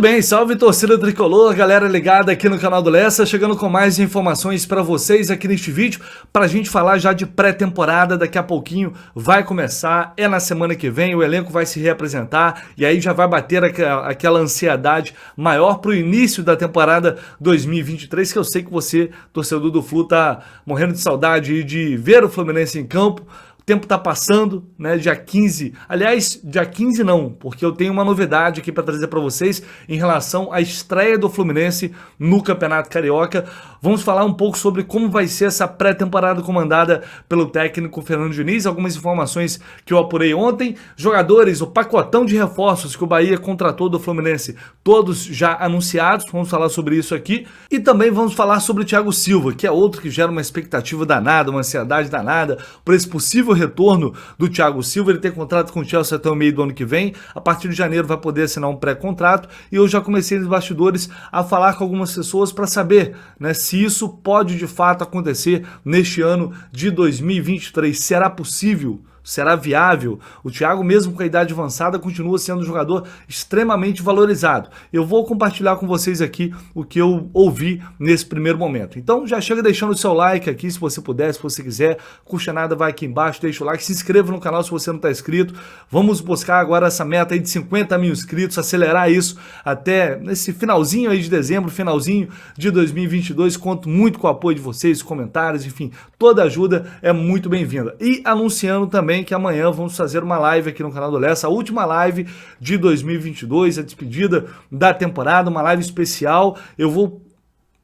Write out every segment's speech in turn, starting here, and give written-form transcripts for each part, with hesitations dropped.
bem, salve torcida tricolor, galera ligada aqui no canal do Lessa, chegando com mais informações para vocês aqui neste vídeo, para a gente falar já de pré-temporada. Daqui a pouquinho vai começar, é na semana que vem, o elenco vai se reapresentar e aí já vai bater aquela ansiedade maior para o início da temporada 2023, que eu sei que você, torcedor do Flu, tá morrendo de saudade de ver o Fluminense em campo. O tempo tá passando, né? Dia 15, aliás, dia 15 não, porque eu tenho uma novidade aqui para trazer para vocês em relação à estreia do Fluminense no Campeonato Carioca. Vamos falar um pouco sobre como vai ser essa pré-temporada comandada pelo técnico Fernando Diniz, algumas informações que eu apurei ontem, jogadores, o pacotão de reforços que o Bahia contratou do Fluminense, todos já anunciados, vamos falar sobre isso aqui, e também vamos falar sobre o Thiago Silva, que é outro que gera uma expectativa danada, uma ansiedade danada, por esse possível retorno do Thiago Silva. Ele tem contrato com o Chelsea até o meio do ano que vem, a partir de janeiro vai poder assinar um pré-contrato, e eu já comecei nos bastidores a falar com algumas pessoas para saber, né, se isso pode de fato acontecer neste ano de 2023, será possível? Será viável? O Thiago, mesmo com a idade avançada, continua sendo um jogador extremamente valorizado. Eu vou compartilhar com vocês aqui o que eu ouvi nesse primeiro momento. Então já chega deixando o seu like aqui, se você puder, se você quiser. Custa nada, vai aqui embaixo, deixa o like, se inscreva no canal se você não está inscrito. Vamos buscar agora essa meta aí de 50 mil inscritos, acelerar isso até nesse finalzinho aí de dezembro, finalzinho de 2022. Conto muito com o apoio de vocês, comentários, enfim, toda ajuda é muito bem-vinda. E anunciando também que amanhã vamos fazer uma live aqui no canal do Lessa, a última live de 2022, a despedida da temporada, uma live especial. Eu vou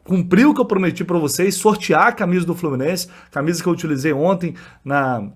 cumprir o que eu prometi para vocês, sortear a camisa do Fluminense, camisa que eu utilizei ontem na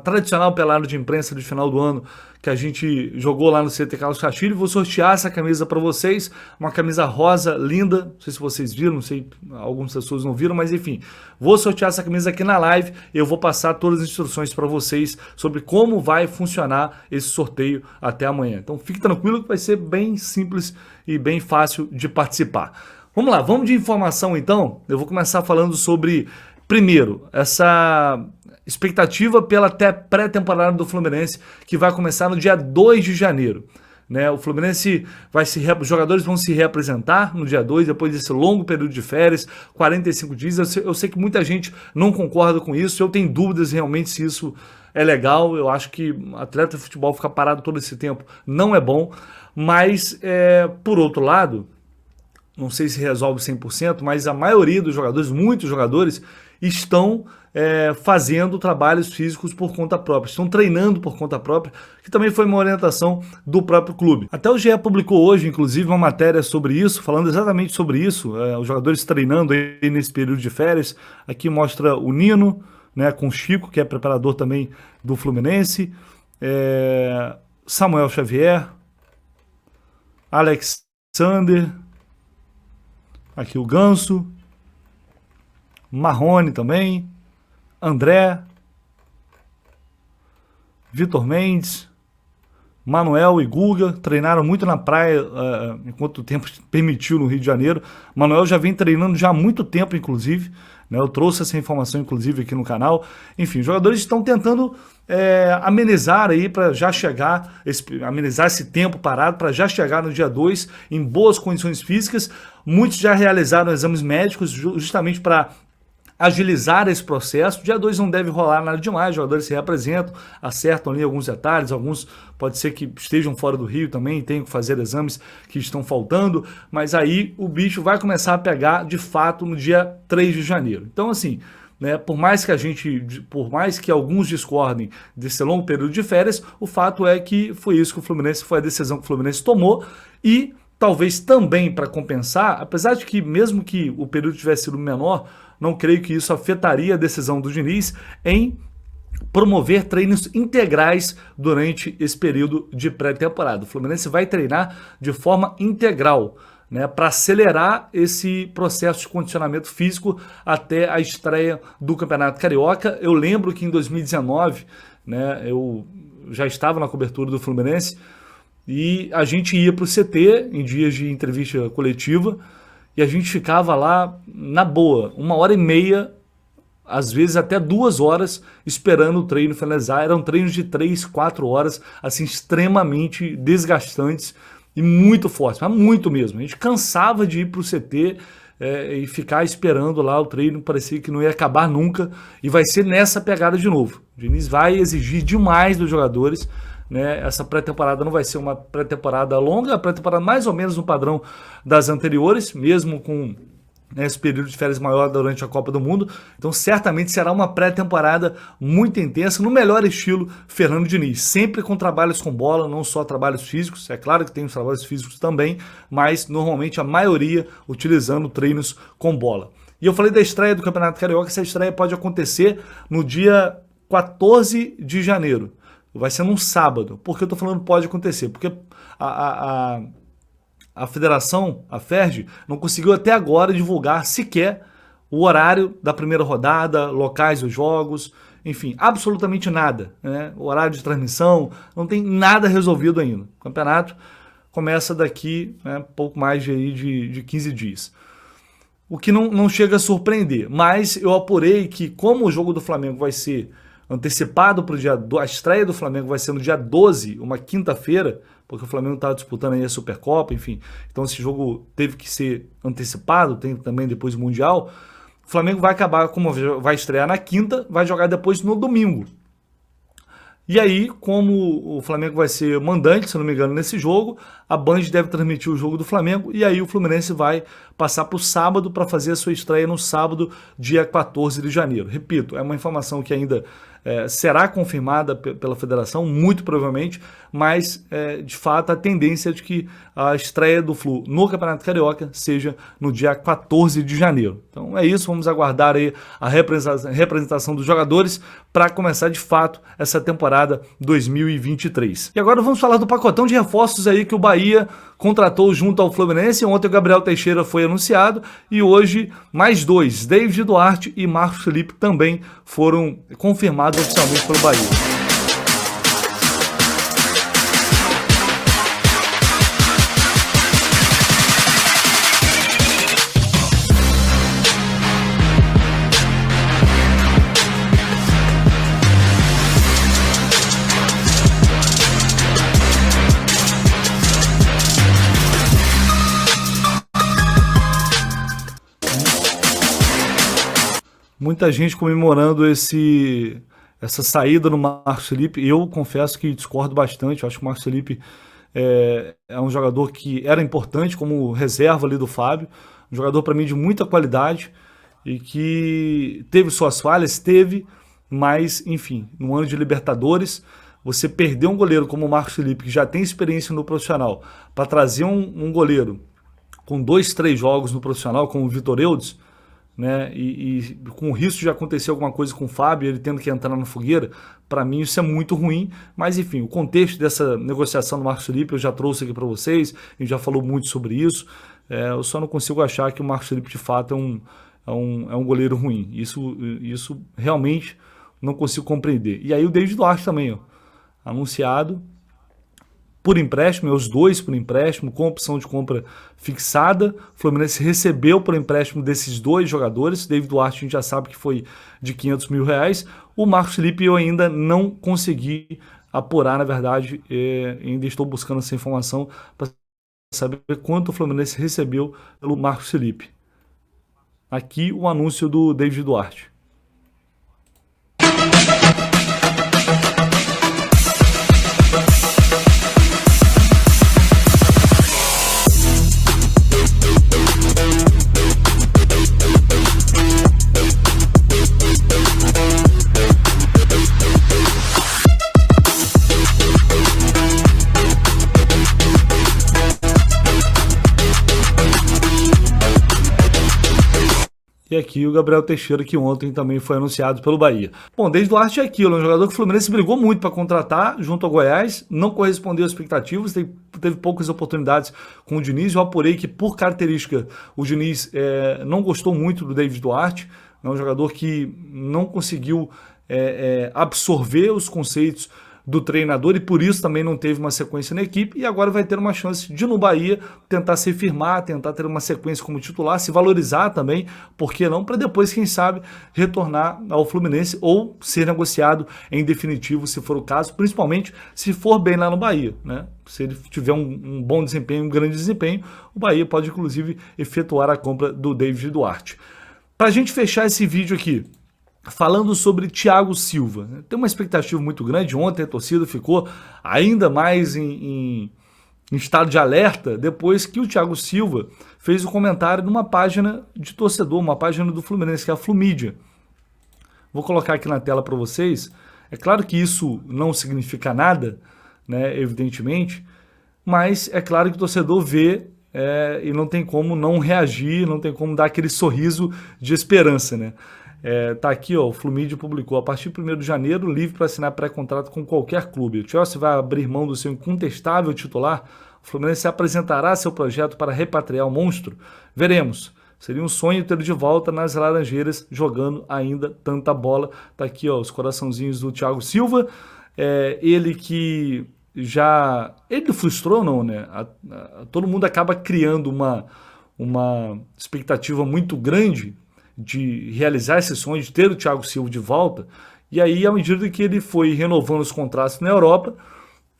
tradicional pelada de imprensa de final do ano que a gente jogou lá no CT Carlos Castilho. Vou sortear essa camisa para vocês, uma camisa rosa linda, não sei se vocês viram, não sei, algumas pessoas não viram, mas enfim, vou sortear essa camisa aqui na live e eu vou passar todas as instruções para vocês sobre como vai funcionar esse sorteio até amanhã. Então fique tranquilo que vai ser bem simples e bem fácil de participar. Vamos lá, vamos de informação então. Eu vou começar falando sobre, primeiro, essa expectativa pela pré-temporada do Fluminense, que vai começar no dia 2 de janeiro. Né? O Fluminense os jogadores vão se reapresentar no dia 2, depois desse longo período de férias, 45 dias. Eu sei que muita gente não concorda com isso, eu tenho dúvidas realmente se isso é legal. Eu acho que atleta de futebol ficar parado todo esse tempo não é bom, mas por outro lado, não sei se resolve 100%, mas a maioria dos jogadores, muitos jogadores, estão fazendo trabalhos físicos por conta própria, estão treinando por conta própria, que também foi uma orientação do próprio clube. Até o GE publicou hoje, inclusive, uma matéria sobre isso, falando exatamente sobre isso, os jogadores treinando aí nesse período de férias. Aqui mostra o Nino, né, com o Chico, que é preparador também do Fluminense, Samuel Xavier, Alexander, aqui o Ganso, Marrone também, André, Vitor Mendes, Manuel e Guga treinaram muito na praia enquanto o tempo permitiu no Rio de Janeiro. Manuel já vem treinando já há muito tempo, inclusive, né? Eu trouxe essa informação, inclusive, aqui no canal. Enfim, os jogadores estão tentando amenizar aí para já chegar, amenizar esse tempo parado para já chegar no dia 2 em boas condições físicas. Muitos já realizaram exames médicos justamente para agilizar esse processo. Dia 2 não deve rolar nada demais, os jogadores se reapresentam, acertam ali alguns detalhes, alguns pode ser que estejam fora do Rio também, tenham que fazer exames que estão faltando, mas aí o bicho vai começar a pegar de fato no dia 3 de janeiro. Então assim, né, por mais que alguns discordem desse longo período de férias, o fato é que foi a decisão que o Fluminense tomou. E talvez também para compensar, apesar de que mesmo que o período tivesse sido menor, não creio que isso afetaria a decisão do Diniz em promover treinos integrais durante esse período de pré-temporada. O Fluminense vai treinar de forma integral, né, para acelerar esse processo de condicionamento físico até a estreia do Campeonato Carioca. Eu lembro que em 2019, né, eu já estava na cobertura do Fluminense e a gente ia para o CT em dias de entrevista coletiva e a gente ficava lá na boa, 1h30, às vezes até 2 horas, esperando o treino finalizar. Eram treinos de 3, 4 horas, assim, extremamente desgastantes e muito fortes, mas muito mesmo. A gente cansava de ir para o CT e ficar esperando lá o treino, parecia que não ia acabar nunca, e vai ser nessa pegada de novo. O Diniz vai exigir demais dos jogadores, né? Essa pré-temporada não vai ser uma pré-temporada longa, a pré-temporada mais ou menos no padrão das anteriores, mesmo com esse período de férias maior durante a Copa do Mundo. Então certamente será uma pré-temporada muito intensa, no melhor estilo Fernando Diniz, sempre com trabalhos com bola, não só trabalhos físicos, é claro que tem os trabalhos físicos também, mas normalmente a maioria utilizando treinos com bola. E eu falei da estreia do Campeonato Carioca, essa estreia pode acontecer no dia 14 de janeiro, vai ser num sábado. Por que eu tô falando pode acontecer? Porque a federação, a FERJ, não conseguiu até agora divulgar sequer o horário da primeira rodada, locais dos jogos, enfim, absolutamente nada, né? O horário de transmissão, não tem nada resolvido ainda. O campeonato começa daqui, né, pouco mais de 15 dias. O que não chega a surpreender, mas eu apurei que como o jogo do Flamengo vai ser antecipado para o dia... A estreia do Flamengo vai ser no dia 12, uma quinta-feira, porque o Flamengo estava disputando aí a Supercopa, enfim. Então esse jogo teve que ser antecipado, tem também depois o Mundial. O Flamengo vai acabar, como vai estrear na quinta, vai jogar depois no domingo. E aí, como o Flamengo vai ser mandante, se não me engano, nesse jogo, a Band deve transmitir o jogo do Flamengo e aí o Fluminense vai passar para o sábado para fazer a sua estreia no sábado, dia 14 de janeiro. Repito, é uma informação que ainda será confirmada pela federação, muito provavelmente, mas de fato a tendência é de que a estreia do Flu no Campeonato Carioca seja no dia 14 de janeiro. Então é isso, vamos aguardar aí a representação dos jogadores para começar de fato essa temporada 2023. E agora vamos falar do pacotão de reforços aí que o Bahia contratou junto ao Fluminense. Ontem o Gabriel Teixeira foi anunciado e hoje mais dois, David Duarte e Marcos Felipe, também foram confirmados oficialmente pelo Bahia. Muita gente comemorando essa saída no Marcos Felipe. Eu confesso que discordo bastante. Eu acho que o Marcos Felipe é um jogador que era importante como reserva ali do Fábio. Um jogador para mim de muita qualidade e que teve suas falhas, mas enfim, no ano de Libertadores, você perder um goleiro como o Marcos Felipe, que já tem experiência no profissional, para trazer um goleiro com 2, 3 jogos no profissional, como o Vitor Eudes, né, e com o risco de acontecer alguma coisa com o Fábio, ele tendo que entrar na fogueira, para mim isso é muito ruim, mas enfim, o contexto dessa negociação do Marcos Felipe eu já trouxe aqui para vocês, a gente já falou muito sobre isso, eu só não consigo achar que o Marcos Felipe de fato é um goleiro ruim, isso realmente não consigo compreender. E aí o David Duarte também, ó, anunciado por empréstimo, os dois por empréstimo, com opção de compra fixada. O Fluminense recebeu por empréstimo desses dois jogadores. David Duarte a gente já sabe que foi de R$500 mil. O Marcos Felipe eu ainda não consegui apurar, na verdade, ainda estou buscando essa informação para saber quanto o Fluminense recebeu pelo Marcos Felipe. Aqui o anúncio do David Duarte. E aqui o Gabriel Teixeira, que ontem também foi anunciado pelo Bahia. Bom, desde Duarte é aquilo, um jogador que o Fluminense brigou muito para contratar junto ao Goiás, não correspondeu às expectativas, teve poucas oportunidades com o Diniz. Eu apurei que, por característica, o Diniz não gostou muito do David Duarte, é um jogador que não conseguiu absorver os conceitos do treinador e por isso também não teve uma sequência na equipe, e agora vai ter uma chance de no Bahia tentar se firmar, tentar ter uma sequência como titular, se valorizar também, por que não, para depois, quem sabe, retornar ao Fluminense ou ser negociado em definitivo, se for o caso, principalmente se for bem lá no Bahia, né? Se ele tiver um bom desempenho, um grande desempenho, o Bahia pode inclusive efetuar a compra do David Duarte. Para a gente fechar esse vídeo aqui, falando sobre Thiago Silva, né? Tem uma expectativa muito grande. Ontem a torcida ficou ainda mais em estado de alerta depois que o Thiago Silva fez um comentário numa página de torcedor, uma página do Fluminense, que é a Flumídia. Vou colocar aqui na tela para vocês. É claro que isso não significa nada, né, evidentemente, mas é claro que o torcedor vê e não tem como não reagir, não tem como dar aquele sorriso de esperança, né? Tá aqui, ó, o Flumídia publicou: a partir de 1º de janeiro, livre para assinar pré-contrato com qualquer clube. O Chelsea vai abrir mão do seu incontestável titular. O Fluminense apresentará seu projeto para repatriar o monstro. Veremos. Seria um sonho ter de volta nas Laranjeiras, jogando ainda tanta bola. Tá aqui, ó, os coraçãozinhos do Thiago Silva. Ele que já... Ele frustrou, não, né? Todo mundo acaba criando uma expectativa muito grande de realizar esse sonho, de ter o Thiago Silva de volta. E aí, à medida que ele foi renovando os contratos na Europa,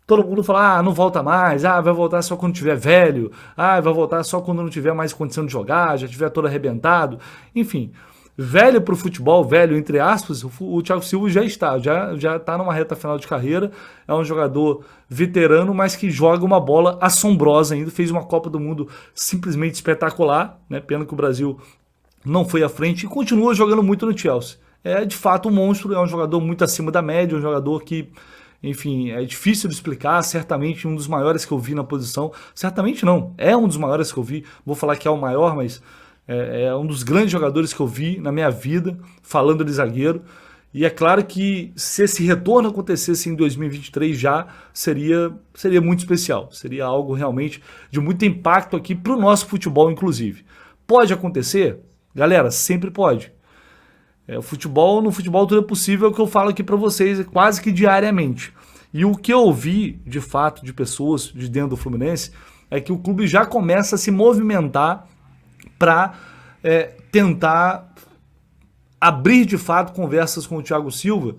todo mundo fala: não volta mais, vai voltar só quando tiver velho, vai voltar só quando não tiver mais condição de jogar, já tiver todo arrebentado. Enfim, velho para o futebol, velho entre aspas, o Thiago Silva já está numa reta final de carreira, é um jogador veterano, mas que joga uma bola assombrosa ainda, fez uma Copa do Mundo simplesmente espetacular, né? Pena que o Brasil não foi à frente e continua jogando muito no Chelsea. É de fato um monstro, é um jogador muito acima da média, um jogador que, enfim, é difícil de explicar, certamente um dos maiores que eu vi na posição, certamente não, é um dos maiores que eu vi, vou falar que é o maior, mas é um dos grandes jogadores que eu vi na minha vida, falando de zagueiro, e é claro que se esse retorno acontecesse em 2023 já seria muito especial, seria algo realmente de muito impacto aqui para o nosso futebol, inclusive. Pode acontecer? Galera, sempre pode. No futebol tudo é possível, é o que eu falo aqui para vocês quase que diariamente. E o que eu ouvi, de fato, de pessoas de dentro do Fluminense, é que o clube já começa a se movimentar para tentar abrir, de fato, conversas com o Thiago Silva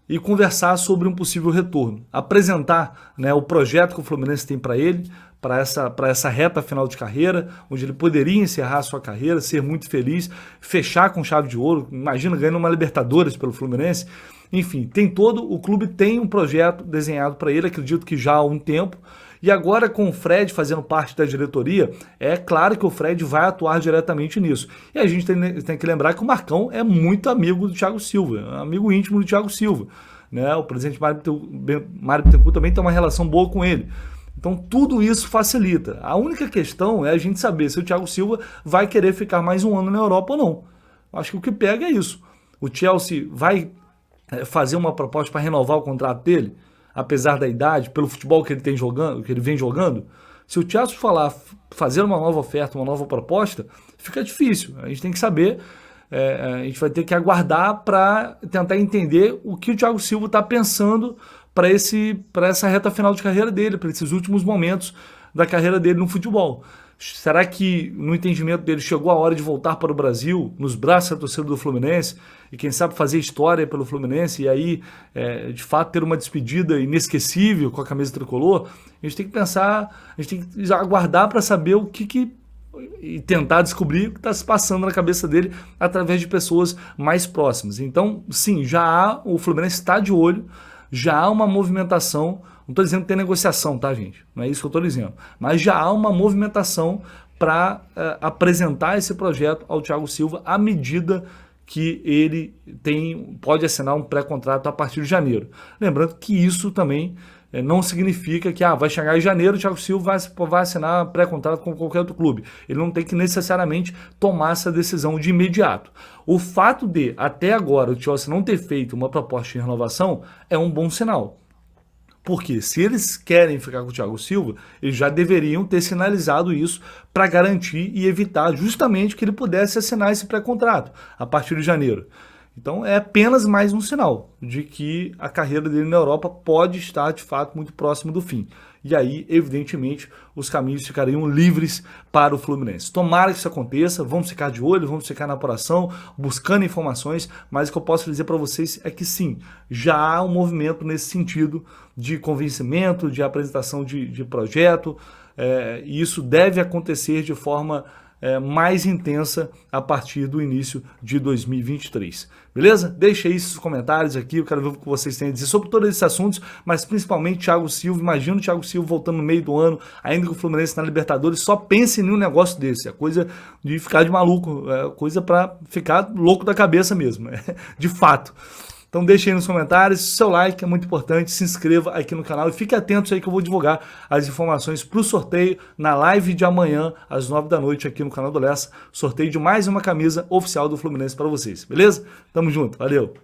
e conversar sobre um possível retorno. Apresentar, né, o projeto que o Fluminense tem para ele, para essa reta final de carreira, onde ele poderia encerrar a sua carreira, ser muito feliz, fechar com chave de ouro, imagina ganhando uma Libertadores pelo Fluminense. Enfim, o clube tem um projeto desenhado para ele, acredito que já há um tempo, e agora com o Fred fazendo parte da diretoria, é claro que o Fred vai atuar diretamente nisso. E a gente tem que lembrar que o Marcão é muito amigo do Thiago Silva, amigo íntimo do Thiago Silva, né? O presidente Mário Bittencourt também tem uma relação boa com ele. Então tudo isso facilita. A única questão é a gente saber se o Thiago Silva vai querer ficar mais um ano na Europa ou não. Acho que o que pega é isso. O Chelsea vai fazer uma proposta para renovar o contrato dele, apesar da idade, pelo futebol que ele vem jogando. Se o Chelsea fazer uma nova oferta, uma nova proposta, fica difícil. A gente tem que saber, a gente vai ter que aguardar para tentar entender o que o Thiago Silva está pensando para essa reta final de carreira dele, para esses últimos momentos da carreira dele no futebol. Será que, no entendimento dele, chegou a hora de voltar para o Brasil, nos braços da torcida do Fluminense, e quem sabe fazer história pelo Fluminense, e aí, de fato, ter uma despedida inesquecível com a camisa tricolor? A gente tem que pensar, a gente tem que aguardar para saber e tentar descobrir o que está se passando na cabeça dele através de pessoas mais próximas. Então, sim, o Fluminense está de olho, já há uma movimentação, não estou dizendo que tem negociação, tá, gente? Não é isso que eu estou dizendo. Mas já há uma movimentação para apresentar esse projeto ao Thiago Silva à medida que ele pode assinar um pré-contrato a partir de janeiro. Lembrando que isso também não significa que vai chegar em janeiro, o Thiago Silva vai assinar pré-contrato com qualquer outro clube. Ele não tem que necessariamente tomar essa decisão de imediato. O fato de, até agora, o Chelsea não ter feito uma proposta de renovação é um bom sinal. Porque se eles querem ficar com o Thiago Silva, eles já deveriam ter sinalizado isso para garantir e evitar justamente que ele pudesse assinar esse pré-contrato a partir de janeiro. Então é apenas mais um sinal de que a carreira dele na Europa pode estar de fato muito próximo do fim. E aí, evidentemente, os caminhos ficariam livres para o Fluminense. Tomara que isso aconteça, vamos ficar de olho, vamos ficar na apuração, buscando informações, mas o que eu posso dizer para vocês é que sim, já há um movimento nesse sentido de convencimento, de apresentação de projeto, e isso deve acontecer de forma mais intensa a partir do início de 2023. Beleza? Deixa aí seus comentários aqui, eu quero ver o que vocês têm a dizer sobre todos esses assuntos, mas principalmente Thiago Silva. Imagina o Thiago Silva voltando no meio do ano, ainda com o Fluminense na Libertadores, só pense em um negócio desse, é coisa de ficar de maluco, é coisa para ficar louco da cabeça mesmo, de fato. Então deixe aí nos comentários, seu like é muito importante, se inscreva aqui no canal e fique atento aí que eu vou divulgar as informações para o sorteio na live de amanhã, às 9 da noite aqui no canal do Lessa, sorteio de mais uma camisa oficial do Fluminense para vocês, beleza? Tamo junto, valeu!